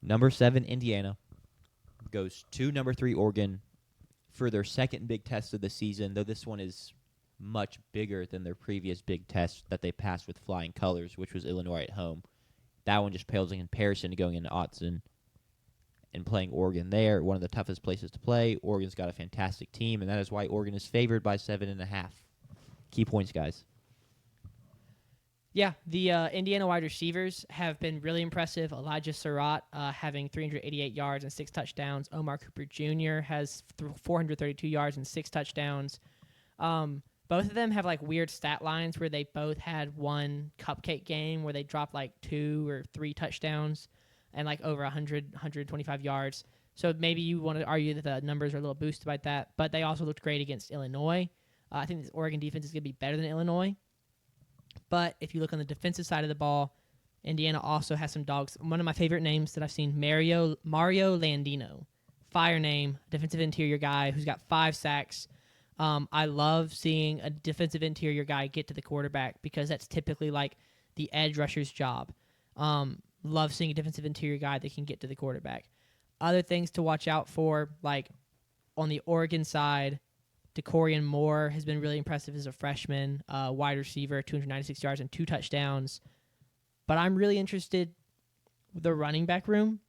Number 7, Indiana, goes to number 3, Oregon, for their second big test of the season, though this one is much bigger than their previous big test that they passed with flying colors, which was Illinois at home. That one just pales in comparison to going into Autzen and playing Oregon there, one of the toughest places to play. Oregon's got a fantastic team, and that is why Oregon is favored by 7.5. Key points, guys. Yeah, the Indiana wide receivers have been really impressive. Elijah Surratt having 388 yards and 6 touchdowns. Omar Cooper Jr. has 432 yards and 6 touchdowns. Both of them have like weird stat lines where they both had one cupcake game where they dropped like 2 or 3 touchdowns and like over 125 yards. So maybe you want to argue that the numbers are a little boosted by that, but they also looked great against Illinois. I think this Oregon defense is going to be better than Illinois. But if you look on the defensive side of the ball, Indiana also has some dogs. One of my favorite names that I've seen, Mario Landino. Fire name, defensive interior guy who's got 5 sacks. I love seeing a defensive interior guy get to the quarterback because that's typically like the edge rusher's job. Love seeing a defensive interior guy that can get to the quarterback. Other things to watch out for, like on the Oregon side, DeCorian Moore has been really impressive as a freshman, wide receiver, 296 yards and 2 touchdowns. But I'm really interested with the running back room.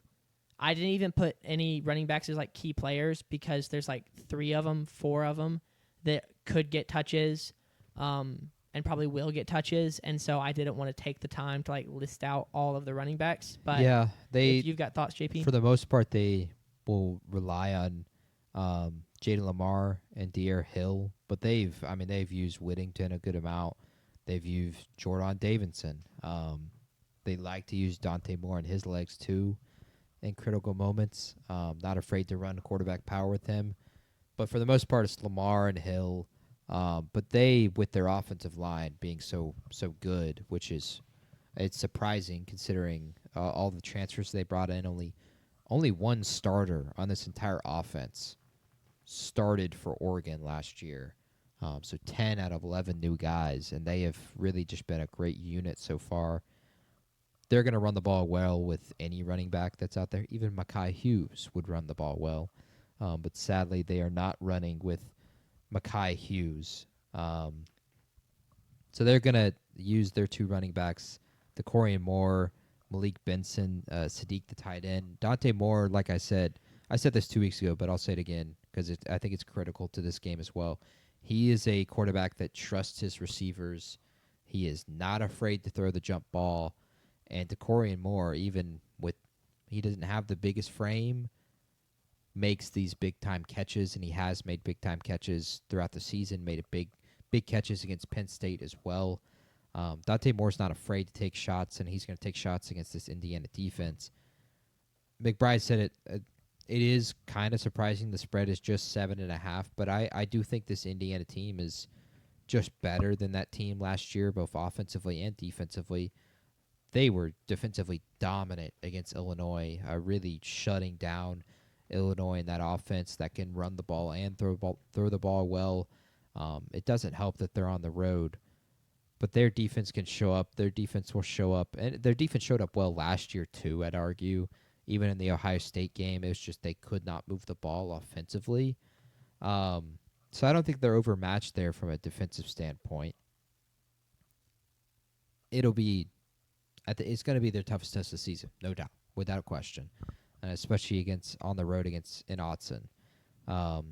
I didn't even put any running backs as like key players because there's like 3 of them, 4 of them that could get touches and probably will get touches. And so I didn't want to take the time to like list out all of the running backs. But yeah, if you've got thoughts, JP? For the most part, they will rely on Jaden Lamar and De'Aaron Hill, but they've used Whittington a good amount. They've used Jordan Davidson. They like to use Dante Moore and his legs too in critical moments. Not afraid to run quarterback power with him. But for the most part, it's Lamar and Hill. But they, with their offensive line being so good, which is it's surprising considering all the transfers they brought in. Only one starter on this entire offense started for Oregon last year. So 10 out of 11 new guys, and they have really just been a great unit so far. They're going to run the ball well with any running back that's out there. Even Mekhi Hughes would run the ball well. But sadly, they are not running with Mekhi Hughes. So they're going to use their 2 running backs, DeCorian Moore, Malik Benson, Sadiq the tight end. Dante Moore, like I said this 2 weeks ago, but I'll say it again because I think it's critical to this game as well. He is a quarterback that trusts his receivers. He is not afraid to throw the jump ball. And DeCorian Moore, even with he doesn't have the biggest frame, makes these big-time catches, and he has made big-time catches throughout the season, made big catches against Penn State as well. Dante Moore's not afraid to take shots, and he's going to take shots against this Indiana defense. McBride said it is kind of surprising the spread is just 7.5, but I do think this Indiana team is just better than that team last year, both offensively and defensively. They were defensively dominant against Illinois, really shutting down Illinois in that offense that can run the ball and throw the ball well. It doesn't help that they're on the road, but their defense can show up. Their defense will show up, and their defense showed up well last year too, I'd argue. Even in the Ohio State game, it was just they could not move the ball offensively. So I don't think they're overmatched there from a defensive standpoint. It's going to be their toughest test of the season, no doubt, without question, and especially on the road in Autzen. But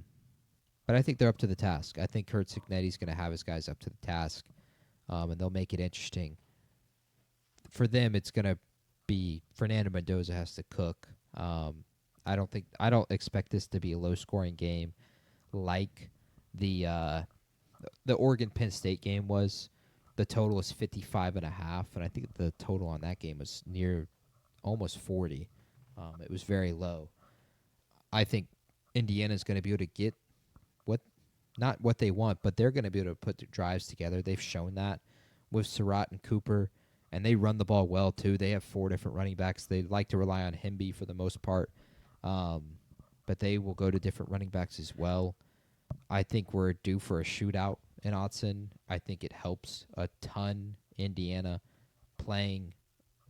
I think they're up to the task. I think Kurt Cignetti's going to have his guys up to the task, and they'll make it interesting. For them, it's going to be Fernando Mendoza has to cook. I don't expect this to be a low-scoring game like the Oregon Penn State game was. The total is 55.5, and I think the total on that game was near almost 40. It was very low. I think Indiana's going to be able to get not what they want, but they're going to be able to put the drives together. They've shown that with Surratt and Cooper, and they run the ball well too. They have 4 different running backs. They like to rely on Hemby for the most part, but they will go to different running backs as well. I think we're due for a shootout in Autzen. I think it helps a ton Indiana playing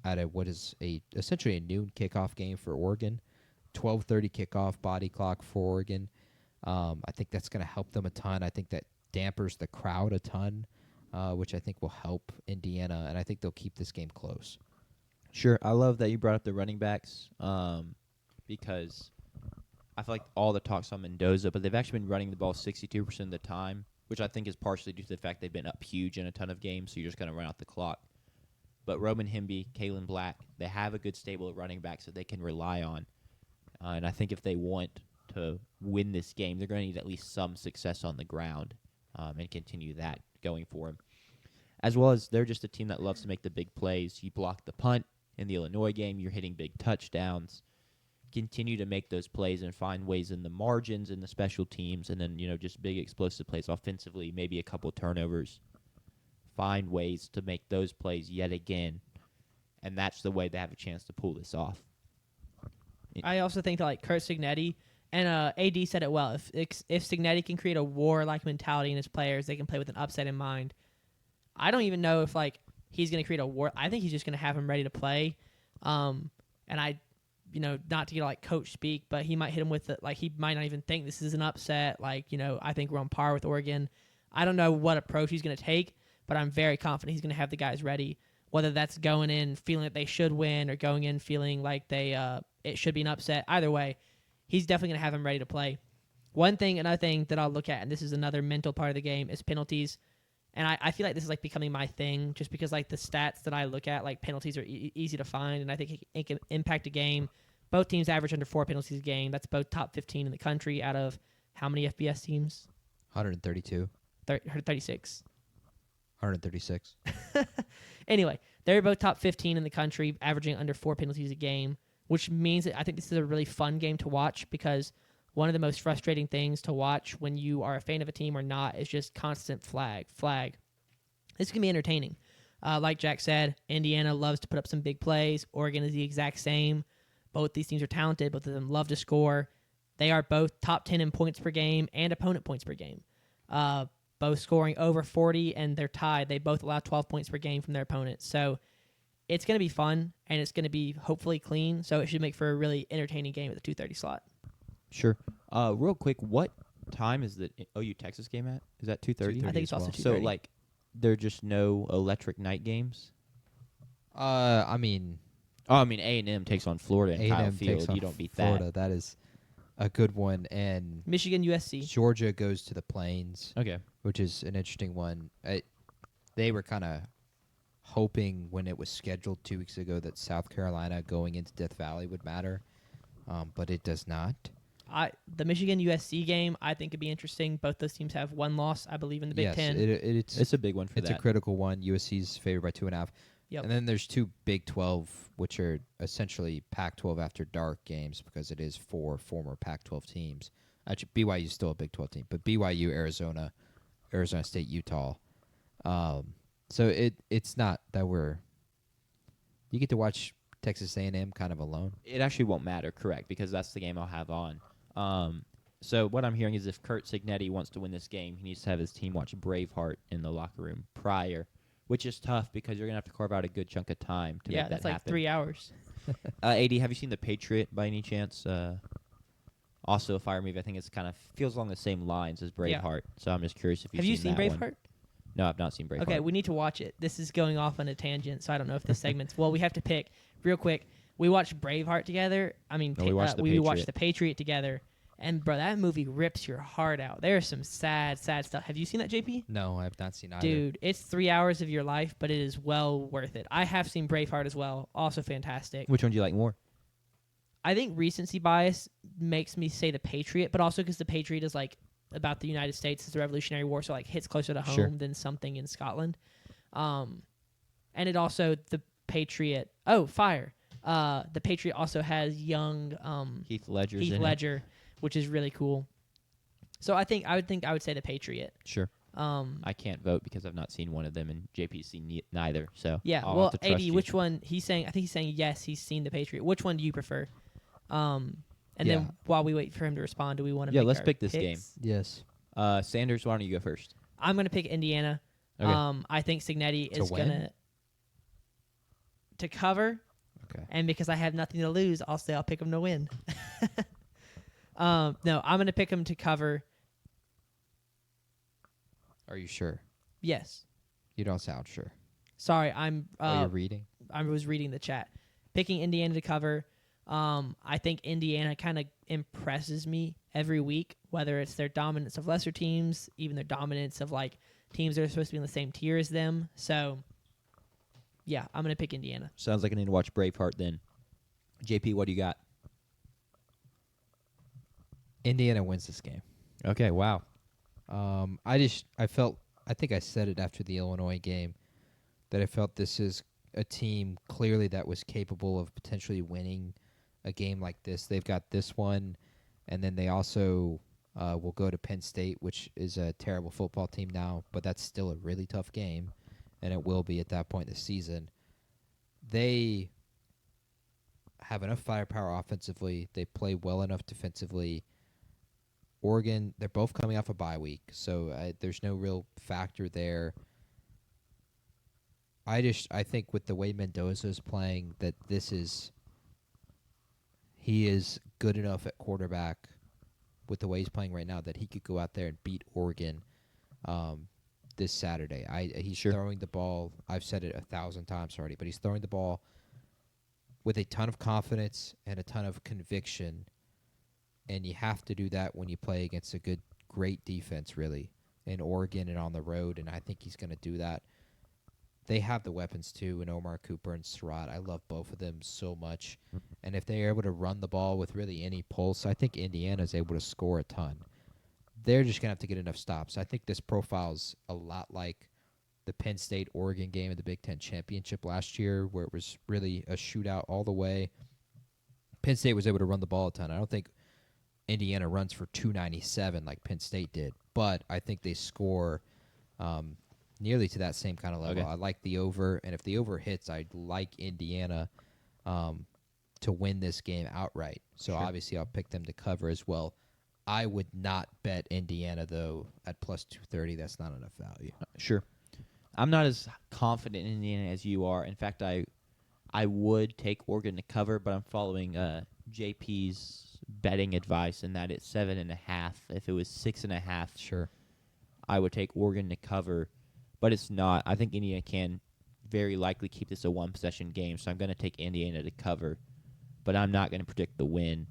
at what is essentially a noon kickoff game for Oregon, 12:30 kickoff body clock for Oregon. I think that's going to help them a ton. I think that dampers the crowd a ton, which I think will help Indiana, and I think they'll keep this game close. Sure. I love that you brought up the running backs because I feel like all the talk's on Mendoza, but they've actually been running the ball 62% of the time, which I think is partially due to the fact they've been up huge in a ton of games, so you're just going to run out the clock. But Roman Hemby, Kalen Black, they have a good stable of running backs that they can rely on. And I think if they want to win this game, they're going to need at least some success on the ground and continue that going for them. As well as they're just a team that loves to make the big plays. You block the punt in the Illinois game, you're hitting big touchdowns. Continue to make those plays and find ways in the margins and the special teams, and then just big explosive plays offensively, maybe a couple turnovers. Find ways to make those plays yet again, and that's the way they have a chance to pull this off. I also think that Kurt Signetti and AD said it well. If Signetti can create a war-like mentality in his players, they can play with an upset in mind. I don't even know if he's going to create a war. I think he's just going to have him ready to play. And I, not to get coach speak, but he might hit him with it. He might not even think this is an upset. I think we're on par with Oregon. I don't know what approach he's going to take, but I'm very confident he's going to have the guys ready. Whether that's going in feeling that they should win or going in feeling like it should be an upset. Either way, he's definitely going to have them ready to play. Another thing that I'll look at, and this is another mental part of the game, is penalties. And I feel like this is becoming my thing just because the stats that I look at, penalties are easy to find, and I think it can impact a game. Both teams average under 4 penalties a game. That's both top 15 in the country out of how many FBS teams? 132. 36. 136. Anyway, they're both top 15 in the country, averaging under 4 penalties a game, which means that I think this is a really fun game to watch because one of the most frustrating things to watch when you are a fan of a team or not is just constant flag. This can be entertaining. Like Jack said, Indiana loves to put up some big plays. Oregon is the exact same. Both these teams are talented. Both of them love to score. They are both top 10 in points per game and opponent points per game. Both scoring over 40, and they're tied. They both allow 12 points per game from their opponents. So it's going to be fun, and it's going to be hopefully clean. So it should make for a really entertaining game at the 2:30 slot. Sure. Real quick, what time is the OU Texas game at? Is that 2:30? I think it's also 2:30. So there are just no electric night games. I mean A&M takes on Florida in Kyle A&M Field. takes on You don't beat Florida. that. That is a good one. And Michigan, USC. Georgia goes to the Plains, Okay. which is an interesting one. They were kind of hoping when it was scheduled 2 weeks ago that South Carolina going into Death Valley would matter, but it does not. The Michigan USC game I think could be interesting. Both those teams have one loss, I believe, in the Big Yes, Ten. It's a big one for it's that. a critical one. USC's favored by 2.5. Yep. And then there's 2 Big 12, which are essentially Pac-12 after dark games because it is 4 former Pac-12 teams. Actually, BYU's still a Big 12 team, but BYU, Arizona State, Utah. So it's not that you get to watch Texas A&M kind of alone. It actually won't matter, correct, because that's the game I'll have on. So what I'm hearing is if Kurt Signetti wants to win this game, he needs to have his team watch Braveheart in the locker room prior, which is tough because you're going to have to carve out a good chunk of time to make that that's happen. 3 hours. AD, have you seen The Patriot by any chance? Also a fire movie. I think it's kind of feels along the same lines as Braveheart. So I'm just curious if Have you seen that Braveheart? one. No, I've not seen Braveheart. Okay, we need to watch it. This is going off on a tangent, so I don't know if this segment's... Well, we have to pick. Real quick, we watched Braveheart together. we watched we watched The Patriot together. And, bro, that movie rips your heart out. There's some sad, sad stuff. Have you seen that, JP? No, I have not seen either. Dude, it's 3 hours of your life, but it is well worth it. I have seen Braveheart as well. Also fantastic. Which one do you like more? I think recency bias makes me say The Patriot, but also because The Patriot is about the United States, it's the Revolutionary War, so hits closer to home Sure. than something in Scotland. And it also The Patriot. Oh, fire! The Patriot also has young Heath Ledger's in Ledger, which is really cool. So I would say The Patriot. it. Sure. I can't vote because I've not seen one of them, and JP's seen neither. So yeah. I'll Well, have to trust AD, you. which one? I think he's saying yes. He's seen The Patriot. Which one do you prefer? And Yeah. then while we wait for him to respond, do we want to? Yeah, make let's our pick this picks? Yes. Sanders, why don't you go first? I'm going to pick Indiana. Okay. I think Signetti To is win? going to cover. Okay. And because I have nothing to lose, I'll say I'll pick them to win. No, I'm going to pick them to cover. Are you sure? Yes. You don't sound sure. Sorry, I'm. You're reading? I was reading the chat. Picking Indiana to cover. I think Indiana kind of impresses me every week, whether it's their dominance of lesser teams, even their dominance of like teams that are supposed to be in the same tier as them. So, yeah, I'm gonna pick Indiana. Sounds like I need to watch Braveheart then. JP, what do you got? Indiana wins this game. Okay, wow. I think I said it after the Illinois game that I felt this is a team clearly that was capable of potentially winning a game like this. They've got this one, and then they also will go to Penn State, which is a terrible football team now, but that's still a really tough game, and it will be at that point in the season. They have enough firepower offensively. They play well enough defensively. Oregon, they're both coming off a bye week, so there's no real factor there. I think with the way Mendoza is playing, that he is good enough at quarterback with the way he's playing right now that he could go out there and beat Oregon this Saturday. He's throwing the ball. I've said it 1,000 times already, but he's throwing the ball with a ton of confidence and a ton of conviction. And you have to do that when you play against a great defense, really, in Oregon and on the road, and I think he's going to do that. They have the weapons, too, in Omar Cooper and Surratt. I love both of them so much. And if they're able to run the ball with really any pulse, I think Indiana's able to score a ton. They're just going to have to get enough stops. I think this profile's a lot like the Penn State-Oregon game in the Big Ten Championship last year, where it was really a shootout all the way. Penn State was able to run the ball a ton. I don't think Indiana runs for 297 like Penn State did, but I think they score nearly to that same kind of level. Okay. I like the over, and if the over hits, I'd like Indiana to win this game outright. So obviously I'll pick them to cover as well. I would not bet Indiana, though, at plus 230. That's not enough value. Sure. I'm not as confident in Indiana as you are. In fact, I would take Oregon to cover, but I'm following JP's betting advice, and that it's 7.5. If it was 6.5, Sure. I would take Oregon to cover, but it's not. I think Indiana can very likely keep this a one-possession game, so I'm going to take Indiana to cover, but I'm not going to predict the win.